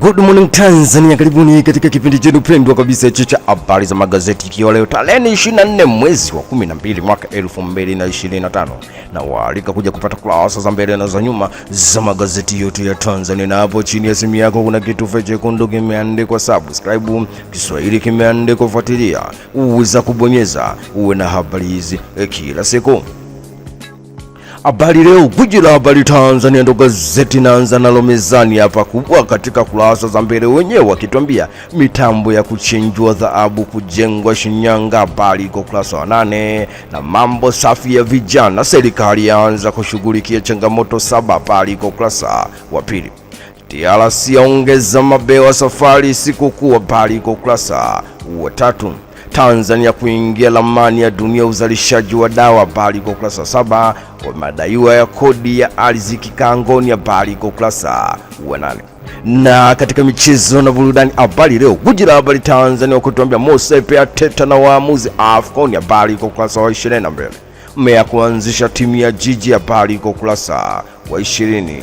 Good morning Tanzania, karibuni katika kipindi chetu pendwa kabisa cha habari za magazeti, ikiwa leo tarehe 24 mwezi wa 12 mwaka 2025, na waalika kuja kupata kurasa za mbele na za nyuma za magazeti yote ya Tanzania. Na hapo chini ya simu yako kuna kitufe chekundu kimeandikwa subscribe, Kiswahili kimeandikwa fuatilia, uweza kubonyeza uwe na habari hizi kila siku. Habari leo, guji la habari Tanzania, ndo gazeti naanza nalo mezani hapa kubwa katika kurasa za mbele, wenyewe wakituambia mitambo ya kuchinjwa dhahabu kujengwa Shinyanga, habari iko kurasa wa 8. Na mambo safi ya vijana, serikali yaanza kushughulikia changamoto 7, habari iko kurasa wa 2. TRC yaongeza mabewa safari sikukuu, habari iko kurasa wa 3. Tanzania kuingia ramani ya dunia uzalishaji wa dawa, habari iko kurasa 7. Kwa madaiwa ya kodi ya ardhi kikangoni, habari iko kurasa wa 8. Na katika michezo na burudani, habari leo, guji la habari Tanzania wakutuambia Mosepe ateta na waamuzi AFCON, habari iko kurasa wa 22. Mmea kuanzisha timu ya jiji, habari iko kurasa wa 22.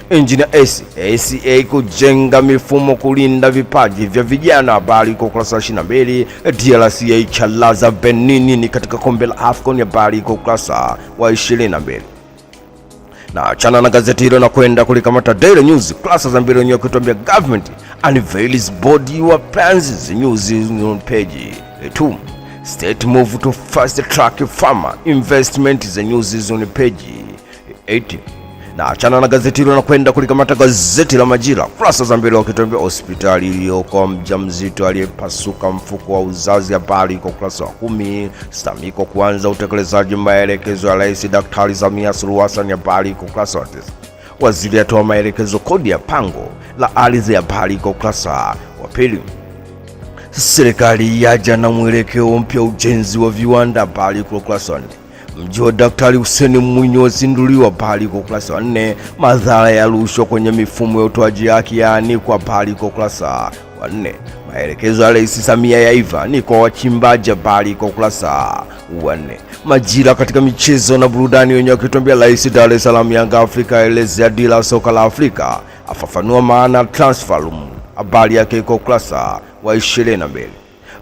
Engineer ACA kujenga mifumo kulinda vipaji vya vijana, habari iko kurasa 22. DRC ichalaza Benin ni katika kombe la AFCON, habari iko kurasa wa 22. Na achana na gazeti hilo na kwenda kulikamata Daily News kurasa za mbele, wenyewe kutuambia government unveils body your plans, news on page 2. State move to fast track farmer investment, the news on page 80. Na achana na gazeti hilo na kwenda kulikamata gazeti la Majira kurasa za mbele, wakituambia hospitali iliyokuwa mjamzito aliyepasuka mfuko wa uzazi, habari iko kurasa wa 10. STAMIKO kuanza utekelezaji maelekezo ya Rais Daktari Samia Suluhu Hassan, habari iko kurasa wa 9. Waziri atoa maelekezo kodi ya pango la ardhi, habari iko kurasa wa 2. Serikali yaja na mwelekeo mpya ujenzi wa viwanda, habari iko kurasa wa 4. Mji wa Daktari Hussein Mwinyi wazinduliwa, habari kwa kurasa wa 4. Madhara ya rushwa kwenye mifumo ya utoaji haki yaanikwa, habari kwa kurasa wa 4. Maelekezo ya Rais Samia yaiva ni kwa wachimbaji, habari kwa kurasa wa 4. Majira katika michezo na burudani, wenyewe wakituambia Rais Dar es Salaam Yanga Afrika elezea dira soka la Afrika, afafanua maana transfer room, habari yake kwa kurasa wa 22.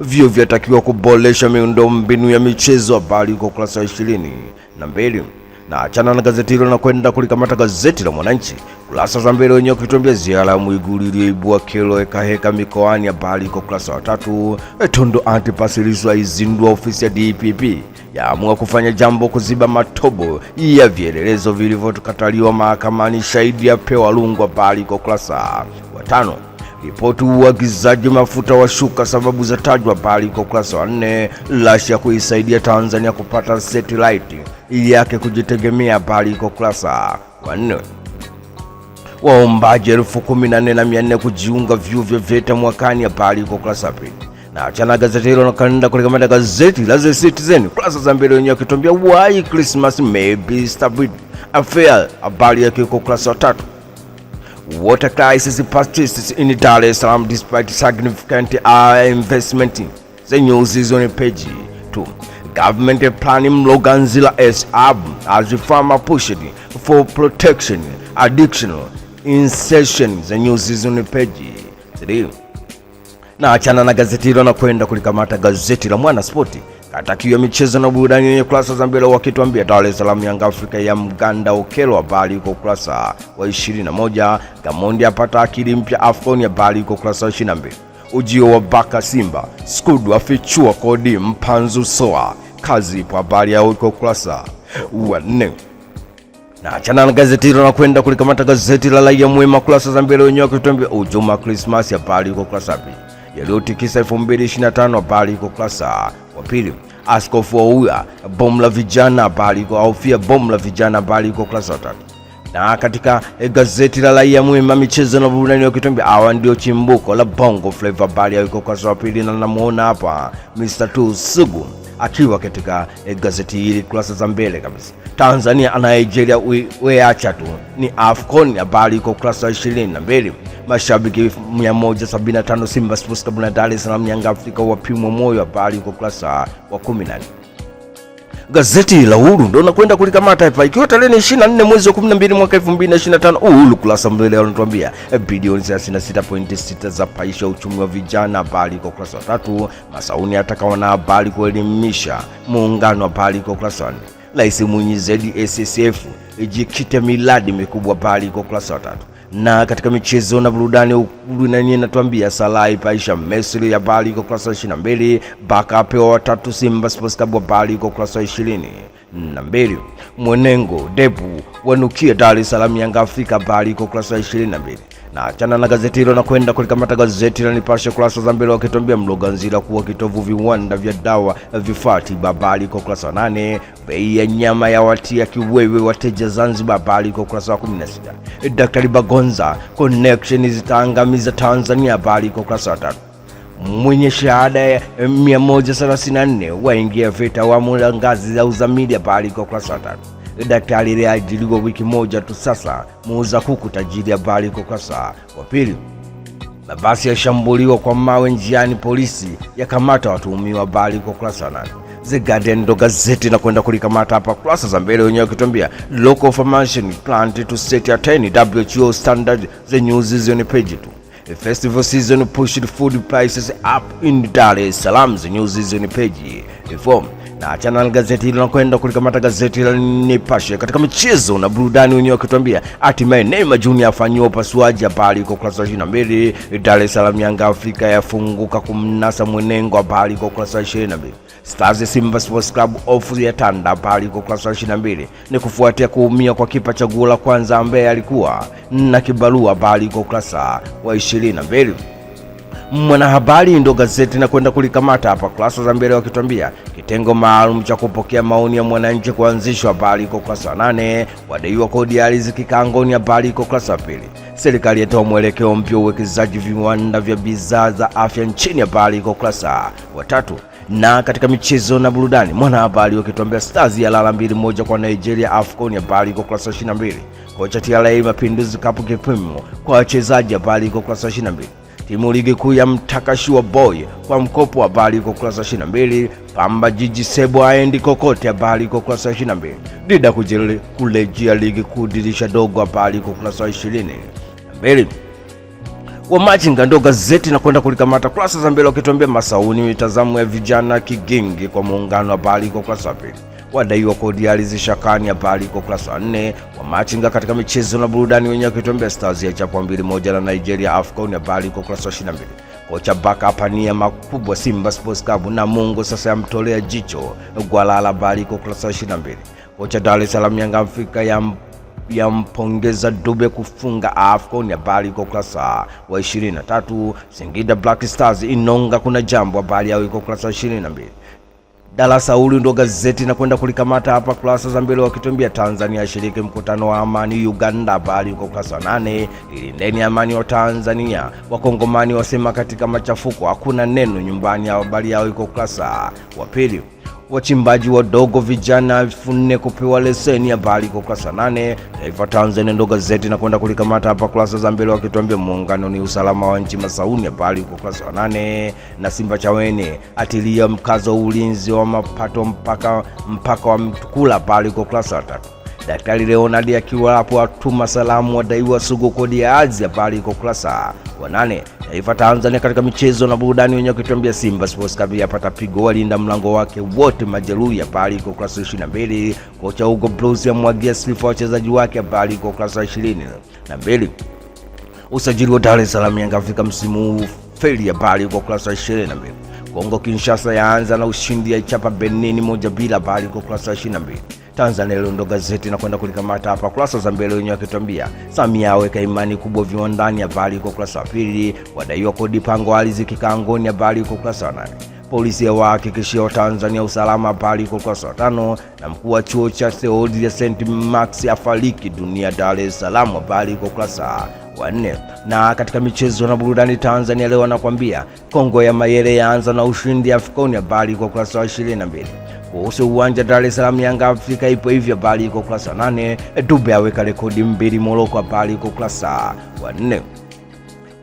Vyo vyatakiwa kuboresha miundombinu ya michezo, habari kwa kurasa wa 22. Na achana na gazeti hilo na kwenda kulikamata gazeti la Mwananchi kurasa za mbele, wenyewe kutuambia ziara ya Mwigulu iliyoibua kero heka mikoani, habari kwa kurasa wa 3. Tundu Antipas Lissu aizindua ofisi ya DPP, yaamua kufanya jambo kuziba matobo ya vielelezo vilivyokataliwa mahakamani, shahidi apewa lungu, habari kwa kurasa wa 5. Ripoti uagizaji mafuta washuka, sababu za tajwa, habari kwa kurasa wa 4. Russia kuisaidia Tanzania kupata satellite ili yake kujitegemea, habari kwa kurasa wa 4. Waombaji 14,400 kujiunga vyuo vya VETA mwakani, habari kwa kurasa wa 2. Na achana gazeti hilo na kaenda kulikamata gazeti la The Citizen kurasa za mbele, wenyewe wakituambia why Christmas may be stupid affair, habari yake kwa kurasa wa 3. Water crisis persists in Dar es Salaam despite significant investment, the news is on page 2. Government planning Mloganzila as farmer pushed for protection additional insertion, the news is on page 3. Na achana na gazeti hilo na kwenda kulikamata gazeti la Mwanaspoti katakiwa michezo na burudani, yenye kurasa za mbele wakituambia Dar es Salaam Yanga Afrika ya Mganda Okelo, habari iko kurasa wa 21. Gamondi apata akili mpya AFCON, habari iko kurasa wa 22. Ujio wa Baka Simba, Skudu afichua kodi Mpanzu Soa, kazi ipo, habari yao iko kurasa wa 4. Na achana na gazeti hilo na kwenda kulikamata gazeti la Raia Mwema kurasa za mbele, wenyewe wakituambia ujuma Christmas, habari iko kurasa wa 2. Yaliyotikisa 2025, habari iko kurasa wa 2. Askofu Ouya bomu la vijana, habari iko aufia bomu la vijana, habari iko kurasa wa 3. Na katika gazeti la Raia Mwema michezo na burudani, wakituambia hawa ndio chimbuko la Bongo Flava, habari iko kurasa wa 2. Na namuona hapa Mr. Tu Sugu akiwa katika gazeti hili kurasa za mbele kabisa. Tanzania na Nigeria weacha tu ni AFCON, habari iko kurasa 22. Mashabiki 175 Simba Sports Club na Dar es Salaam Yanga Afrika wapimwa moyo, habari iko kurasa wa 14. Gazeti la Uhuru ndo nakwenda kulikamata hapa, ikiwa tarehe 24 mwezi wa 12 mwaka 2025. Uhuru kurasa mbele wanatuambia bilioni 36.6 za paisha uchumi wa vijana, habari kwa ukurasa wa 3. Masauni ataka wanahabari kuelimisha muungano, habari kwa ukurasa wa 4. Rais Mwinyi ZSSF ijikite miradi mikubwa, habari kwa ukurasa wa 3. Na katika michezo na burudani, inatuambia Salah paisha Misri, habari kwa ukurasa wa 22. Baka apewa watatu Simba Sports Club, habari kwa ukurasa wa 22. Mwenengo Debu wanukia Dar es Salaam Yanga Afrika, habari kwa ukurasa wa 22. Na achana na gazeti hilo na kwenda kulikamata gazeti la Nipashe kurasa za mbele, wakituambia Mloganzila kuwa kitovu viwanda vya dawa vifaa tiba, habari kwa ukurasa wa 8. Bei ya nyama ya watia kiwewe wateja Zanzibar, habari kwa ukurasa wa 16. Daktari Bagonza connection zitaangamiza Tanzania, habari kwa ukurasa wa 3. Mwenye shahada ya 134 waingia vita awamu la ngazi za uzamili, habari kwa ukurasa wa 3. Daktari aliajiriwa wiki moja tu sasa, muuza kuku tajiri, habari kwa ukurasa wa 2. Mabasi yashambuliwa kwa mawe njiani, polisi yakamata watuhumiwa, habari kwa ukurasa wa 8. The Guardian ndo gazeti na kwenda kulikamata hapa kurasa za mbele, wenyewe wakituambia local formation plant to set a 10 WHO standard. The news is on page 2. The festival season pushed food prices up in Dar es Salaam. The news is on page 4. Na channel gazeti hilo na kwenda kulikamata gazeti la Nipashe katika michezo na burudani, wenyewe wakituambia hatimaye Neymar Junior afanywa upasuaji, habari kwa ukurasa wa 22. Dar es Salaam Yanga Afrika yafunguka kumnasa Mwenengo, habari kwa ukurasa wa 22. Stars Simba Sports Club ofu ya tanda, habari kwa ukurasa wa 22. Ni kufuatia kuumia kwa kipa chaguo la kwanza ambaye alikuwa na kibarua, habari kwa ukurasa wa 22. Mwanahabari ndo gazeti na kwenda kulikamata hapa kurasa za mbele, wakituambia kitengo maalum cha kupokea maoni ya mwananchi kuanzishwa, habari kwa ukurasa wa 8. Wadaiwa kodi ya ardhi kikangoni, habari kwa ukurasa wa 2. Serikali yatoa mwelekeo mpya uwekezaji viwanda vya bidhaa za afya nchini, habari kwa ukurasa wa 3. Na katika michezo na burudani, mwanahabari wakituambia Stars ya lala 2-1 kwa Nigeria AFCON, habari kwa ukurasa wa 22. Kocha TRA Mapinduzi Cup kipimo kwa wachezaji, habari kwa ukurasa wa 22. Timu ligi kuu ya mtakashua boy kwa mkopo, habari kwa ukurasa wa 22. Pamba Jiji Sebo aendi kokote, habari kwa ukurasa wa 22. Dida kurejea ligi kuu dirisha dogo, habari kwa ukurasa wa 22. Wa Machinga ndo gazeti na kwenda kulikamata kurasa za mbele, wakituambia Masauni mitazamo ya vijana kigingi kwa muungano, habari kwa ukurasa wa 2. Wadaiwa kodi ya ardhi shakani, habari kwa ukurasa wa 4. Wa Machinga katika michezo na burudani, wenyewe wakituambia Stars ya chapwa 2-1 na Nigeria AFCON, habari kwa ukurasa wa 22. Kocha Baka apania makubwa Simba Sports Club na Mungu sasa yamtolea jicho Gwalala, habari kwa ukurasa wa 22. Kocha Dar es Salaam Yanga Afrika yampongeza Dube kufunga AFCON, habari kwa ukurasa wa 23. Singida Black Stars inonga kuna jambo, habari yao kwa ukurasa wa 22. Dala Sauli ndo gazeti na kwenda kulikamata hapa kurasa za mbele, wakituambia Tanzania ashiriki mkutano wa amani Uganda, habari kwa ukurasa wa 8. Ilindeni amani wa Tanzania, wakongomani wasema katika machafuko hakuna neno nyumbani, habari yao kwa ukurasa wa 2. Wachimbaji wadogo vijana 4 kupewa leseni, habari kwa ukurasa 8. Taifa Tanzania ndo gazeti na kwenda kulikamata hapa kurasa za mbele, wakituambia muungano ni usalama wa nchi Masauni, habari kwa ukurasa wa 8. Na Simba Chawene atilia mkazo ulinzi wa mapato mpaka wa Mtukula, habari kwa ukurasa wa 3. Daktari Leonardi akiwa hapo atuma salamu wadaiwa sugu kodi ya ardhi, habari kwa ukurasa wa 8. Taifa Tanzania katika michezo na burudani, wenyewe wakituambia Simba Sports Club yapata pigo walinda mlango wake wote majeruhi, habari kwa ukurasa wa 22. Kocha Hugo Blues amwagia sifa wachezaji wake, habari kwa ukurasa wa 22. Usajili wa Dar es Salaam Yanga Afrika msimu huu feli, habari kwa ukurasa wa 22. Kongo Kinshasa yaanza na ushindi ya chapa Benin 1-0, habari kwa ukurasa wa 22. Tanzania ndo gazeti na kwenda kulikamata hapa kurasa za mbele, wenyewe wakituambia Samia aweka imani kubwa viwandani, habari kwa ukurasa wa 2. Wadaiwa kodi pango ardhi kikangoni, habari kwa ukurasa wa 8. Polisi yawahakikishia Tanzania usalama, habari kwa ukurasa wa 5. Na mkuu wa chuo cha Theodore St. Max afariki dunia Dar es Salaam, habari kwa ukurasa wa 4. Na katika michezo na burudani, Tanzania leo anakuambia Kongo ya Mayele yaanza na ushindi AFCON, habari kwa ukurasa wa 22. Kuhusu uwanja Dar es Salaam Yanga Afrika ipo hivyo, habari kwa ukurasa wa 8. Dube aweka rekodi 2 Morocco, habari kwa ukurasa wa 4.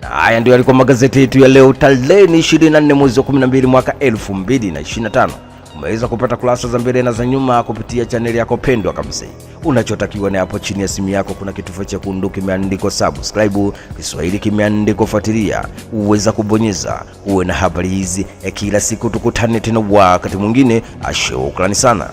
Na haya ndio yalikuwa magazeti yetu ya leo tarehe 24 mwezi wa 12 mwaka 2025. umeweza kupata kurasa za mbele na za nyuma kupitia chaneli yako pendwa kabisa. Unachotakiwa ni hapo chini ya simu yako kuna kitufe chekundu kimeandikwa subscribe, Kiswahili kimeandikwa fuatilia, uweza kubonyeza uwe na habari hizi kila siku. Tukutane tena wakati mwingine. Shukrani sana.